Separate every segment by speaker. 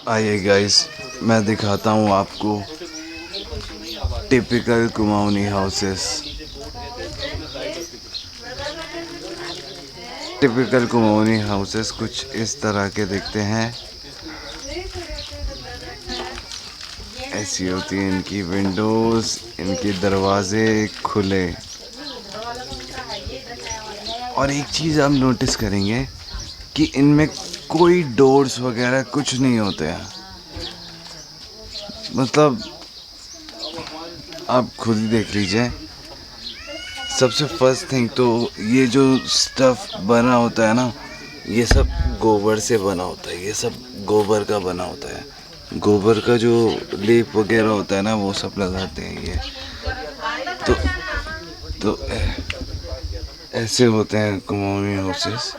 Speaker 1: आइए गाइस, मैं दिखाता हूँ आपको typical Kumaoni houses. Typical Kumaoni houses कुछ इस तरह के दिखते हैं। ऐसी होती है इनकी विंडोज़, इनके दरवाजे खुले। और एक चीज़ आप नोटिस करेंगे कि इनमें कोई डोर्स वगैरह कुछ नहीं होते हैं। मतलब आप खुद ही देख लीजिए। सबसे फर्स्ट थिंग तो ये जो स्टफ़ बना होता है ना, ये सब गोबर से बना होता है। ये सब गोबर का बना होता है। गोबर का जो लेप वगैरह होता है ना, वो सब लगाते हैं ये। तो ऐसे होते हैं कुमाऊनी हाउसेस।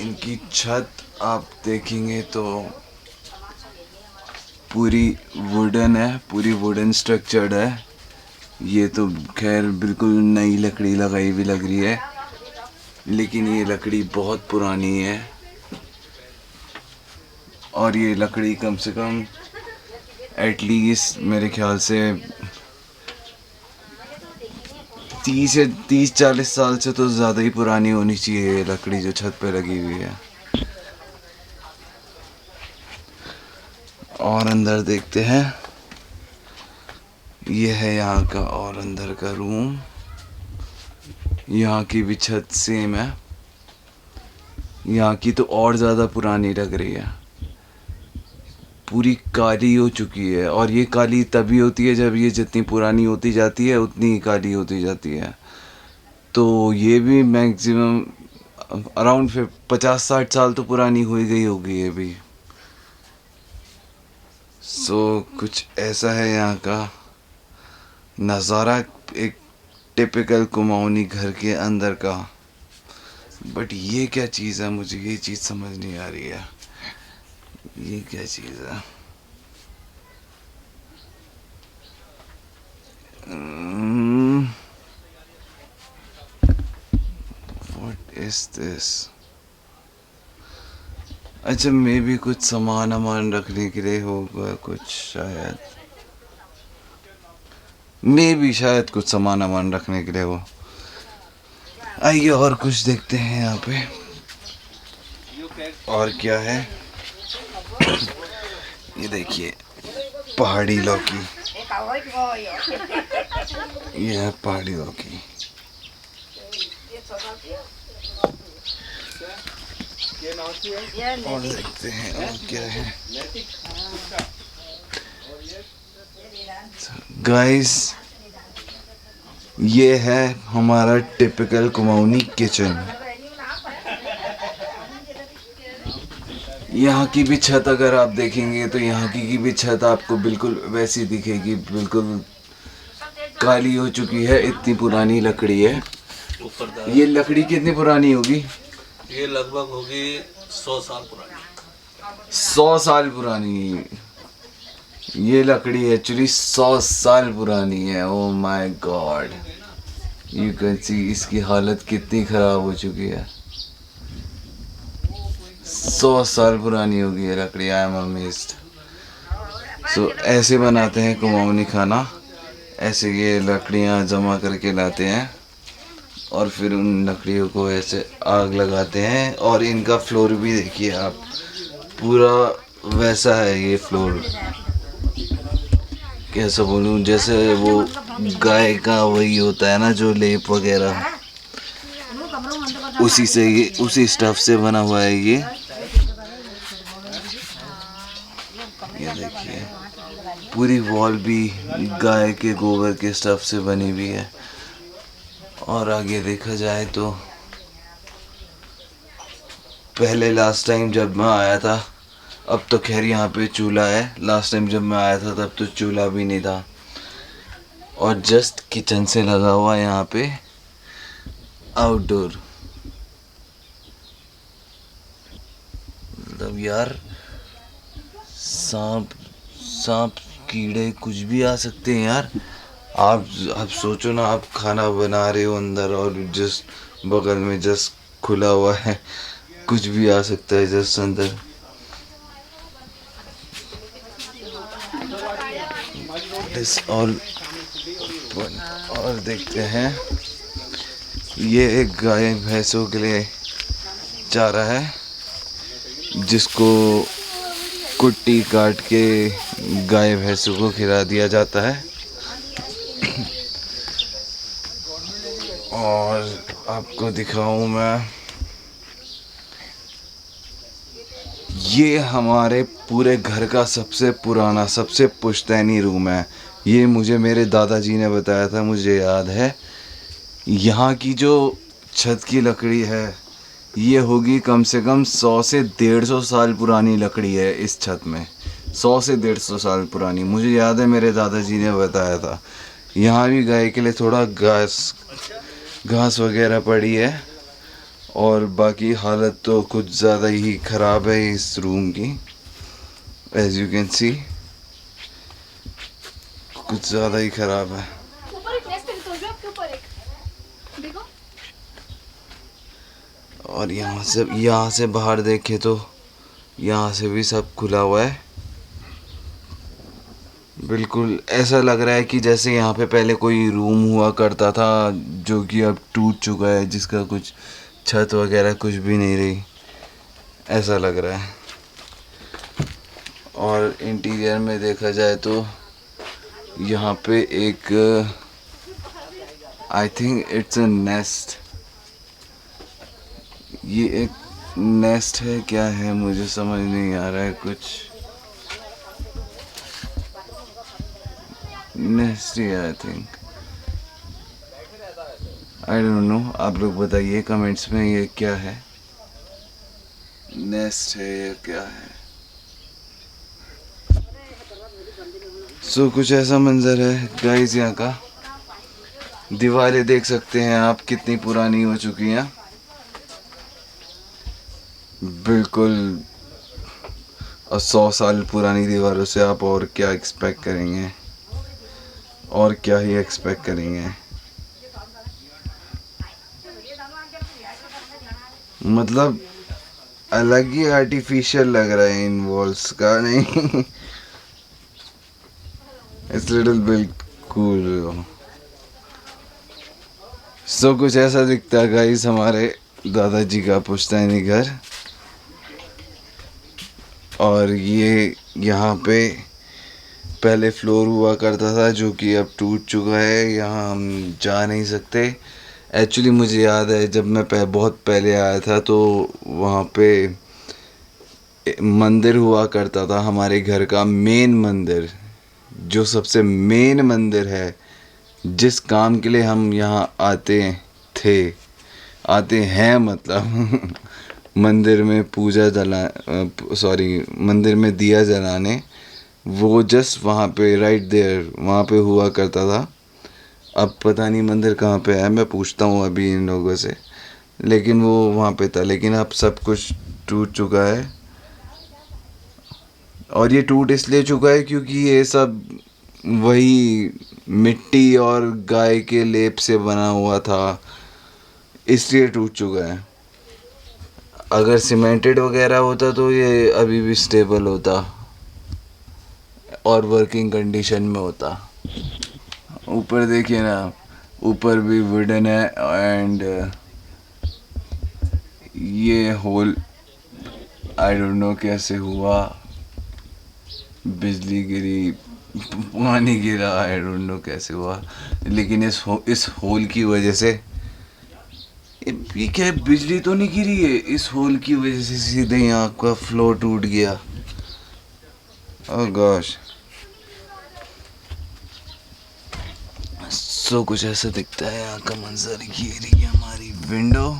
Speaker 1: इनकी छत आप देखेंगे तो पूरी वुडन है, पूरी वुडन स्ट्रक्चर्ड है। ये तो खैर बिल्कुल नई लकड़ी लगाई हुई लग रही है, लेकिन ये लकड़ी बहुत पुरानी है। और ये लकड़ी कम से कम एटलीस्ट मेरे ख्याल से 30-40 साल से तो ज़्यादा ही पुरानी होनी चाहिए ये लकड़ी जो छत पे लगी हुई है। और अंदर देखते हैं। ये है यहाँ का और अंदर का रूम। यहाँ की भी छत सेम है। यहाँ की तो और ज़्यादा पुरानी लग रही है, पूरी काली हो चुकी है। और ये काली तभी होती है जब ये जितनी पुरानी होती जाती है उतनी काली होती जाती है। तो ये भी मैक्सिमम अराउंड 50-60 साल तो पुरानी हो ही गई होगी ये भी। कुछ ऐसा है यहाँ का नज़ारा, एक टिपिकल कुमाऊनी घर के अंदर का। बट ये क्या चीज़ है, मुझे ये चीज़ समझ नहीं आ रही है। ये क्या चीज़ है? What is this? अच्छा, मे भी कुछ सामान रखने के लिए होगा कुछ, शायद शायद कुछ सामान रखने के लिए हो। आइए और कुछ देखते हैं यहाँ पे। और क्या है? ये देखिए, पहाड़ी लौकी। ये है पहाड़ी लौकी। और देखते हैं और क्या है। गाइस, ये है हमारा टिपिकल कुमाऊनी किचन। यहाँ की भी छत अगर आप देखेंगे तो यहाँ की भी छत आपको बिल्कुल वैसी दिखेगी, बिल्कुल काली हो चुकी है, इतनी पुरानी लकड़ी है। ये लकड़ी कितनी पुरानी होगी?
Speaker 2: ये लगभग होगी 100 साल पुरानी।
Speaker 1: 100 साल पुरानी। ये लकड़ी एक्चुअली 100 साल पुरानी है। Oh my God, you can see इसकी हालत कितनी ख़राब हो चुकी है। 100 साल पुरानी होगी ये लकड़ी। I am amazed. ऐसे बनाते हैं कुमाऊनी खाना। ऐसे ये लकड़ियाँ जमा करके लाते हैं और फिर उन लकड़ियों को ऐसे आग लगाते हैं। और इनका फ्लोर भी देखिए आप, पूरा वैसा है ये फ्लोर। कैसा बोलूँ, जैसे वो गाय का वही होता है ना जो लेप वगैरह, उसी से ये उसी स्टफ से बना हुआ है ये। देखिए, पूरी वॉल भी गाय के गोबर के स्टफ से बनी हुई है। और आगे देखा जाए तो पहले लास्ट टाइम जब मैं आया था, अब तो खैर यहाँ पे चूल्हा है। लास्ट टाइम जब मैं आया था तब तो चूल्हा भी नहीं था। और जस्ट किचन से लगा हुआ यहाँ पे आउटडोर। मतलब यार, सांप कीड़े कुछ भी आ सकते हैं यार। आप सोचो ना, आप खाना बना रहे हो अंदर और जस्ट बगल में जस्ट खुला हुआ है, कुछ भी आ सकता है जस्ट अंदर। इस और देखते हैं, ये एक गाय भैंसों के लिए चारा है जिसको कुट्टी काट के गाय भैंसों को खिला दिया जाता है। और आपको दिखाऊं मैं, ये हमारे पूरे घर का सबसे पुराना, सबसे पुश्तैनी रूम है। ये मुझे मेरे दादाजी ने बताया था, मुझे याद है। यहाँ की जो छत की लकड़ी है ये होगी कम से कम 100 से 150 साल पुरानी लकड़ी है इस छत में। 100 से 150 साल पुरानी, मुझे याद है मेरे दादाजी ने बताया था। यहाँ भी गाय के लिए थोड़ा घास वगैरह पड़ी है, और बाकी हालत तो कुछ ज़्यादा ही ख़राब है इस रूम की। एज यू कैन सी, कुछ ज़्यादा ही ख़राब है।
Speaker 3: ऊपर एक नेस्ट है, तो जो आपके ऊपर एक देखो।
Speaker 1: और यहाँ से बाहर देखे तो यहाँ से भी सब खुला हुआ है। बिल्कुल ऐसा लग रहा है कि जैसे यहाँ पे पहले कोई रूम हुआ करता था जो कि अब टूट चुका है, जिसका कुछ छत वगैरह कुछ भी नहीं रही, ऐसा लग रहा है। और इंटीरियर में देखा जाए तो यहाँ पे एक, I think it's a nest, ये एक नेस्ट है क्या है मुझे समझ नहीं आ रहा है। कुछ nest he I think, I don't know. आप लोग बताइए कमेंट्स में ये क्या है, नेस्ट है या क्या है। सो कुछ ऐसा मंजर है गाइस यहाँ का। दीवारें देख सकते हैं आप कितनी पुरानी हो चुकी हैं, बिल्कुल। और 100 साल पुरानी दीवारों से आप और क्या एक्सपेक्ट करेंगे, और क्या ही एक्सपेक्ट करेंगे। मतलब अलग ही आर्टिफिशियल लग रहा है इन वॉल्स का, नहीं इट्स लिटिल बिट कूल। सो कुछ ऐसा दिखता है गाइस हमारे दादाजी का पुश्तैनी घर। और ये यहाँ पे पहले फ्लोर हुआ करता था जो कि अब टूट चुका है, यहाँ हम जा नहीं सकते। एक्चुअली मुझे याद है जब मैं बहुत पहले आया था तो वहाँ पे मंदिर हुआ करता था, हमारे घर का मेन मंदिर, जो सबसे मेन मंदिर है, जिस काम के लिए हम यहाँ आते हैं मतलब मंदिर में मंदिर में दिया जलाने, वो जस्ट वहाँ पे राइट देयर वहाँ पे हुआ करता था। अब पता नहीं मंदिर कहाँ पे है, मैं पूछता हूँ अभी इन लोगों से, लेकिन वो वहाँ पे था। लेकिन अब सब कुछ टूट चुका है, और ये टूट इसलिए चुका है क्योंकि ये सब वही मिट्टी और गाय के लेप से बना हुआ था, इसलिए टूट चुका है। अगर सीमेंटेड वगैरह होता तो ये अभी भी स्टेबल होता और वर्किंग कंडीशन में होता। ऊपर देखिए ना, ऊपर भी वुडन है, एंड ये होल आई डोंट नो कैसे हुआ, बिजली गिरी, पानी गिरा, आई डोंट नो कैसे हुआ, लेकिन इस होल की वजह से ये क्या है, बिजली तो नहीं गिरी है, इस होल की वजह से सीधे यहाँ का फ्लोर टूट गया। ओह गॉश। सो कुछ ऐसा दिखता है यहाँ का मंजर। ये रही है हमारी विंडो।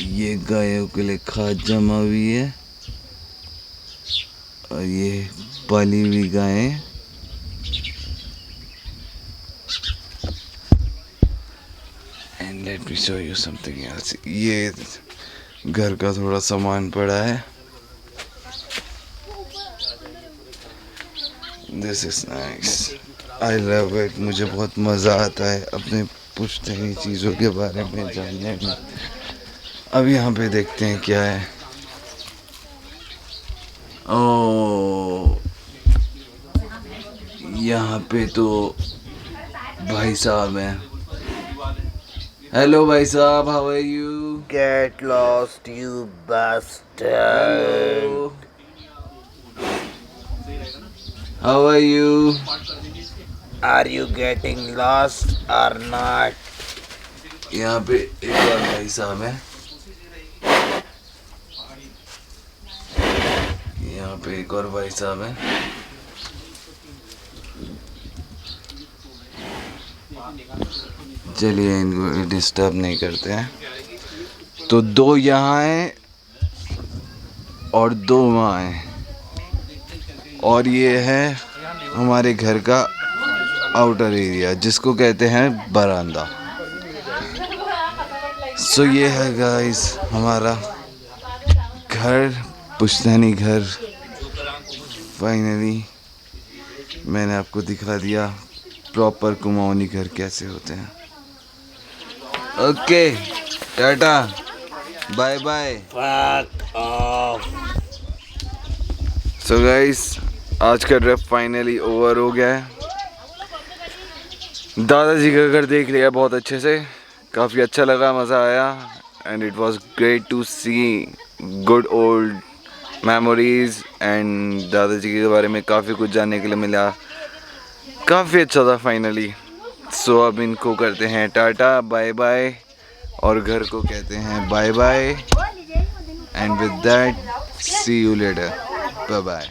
Speaker 1: ये गायों के लिए खाद जमा हुई है, और ये पाली हुई गायें। And let me show you something else. ये घर का थोड़ा सामान पड़ा है, this is nice, I love it. मुझे बहुत मज़ा आता है अपने पुश्तैनी चीज़ों के बारे में जानने में। अब यहाँ पे देखते हैं क्या है। ओ, यहाँ पे तो भाई साहब हैं। हेलो भाई साहब, how are you?
Speaker 4: Get lost, you bastard.
Speaker 1: Hello, how are you?
Speaker 4: Are you getting lost or not?
Speaker 1: यहाँ पे एक और भाई साहब हैं। यहाँ पे एक और भाई साहब हैं। चलिए इनको डिस्टर्ब नहीं करते हैं। तो 2 यहाँ हैं और 2 वहाँ हैं, और ये है हमारे घर का आउटर एरिया जिसको कहते हैं बरामदा। सो ये है गाइस हमारा घर, पुश्तैनी घर। फाइनली मैंने आपको दिखा दिया प्रॉपर कुमाऊनी घर कैसे होते हैं। Okay, tata, bye bye.
Speaker 4: Fuck off.
Speaker 1: So guys आज का ट्रिप फाइनली ओवर हो गया है। दादाजी का घर देख लिया बहुत अच्छे से, काफ़ी अच्छा लगा, मज़ा आया। And it was great to see good old memories. And दादाजी के बारे में काफ़ी कुछ जानने के लिए मिला, काफ़ी अच्छा था फाइनली। सो अब इनको करते हैं टाटा, बाय बाय, और घर को कहते हैं bye bye. And with that see you later, bye bye.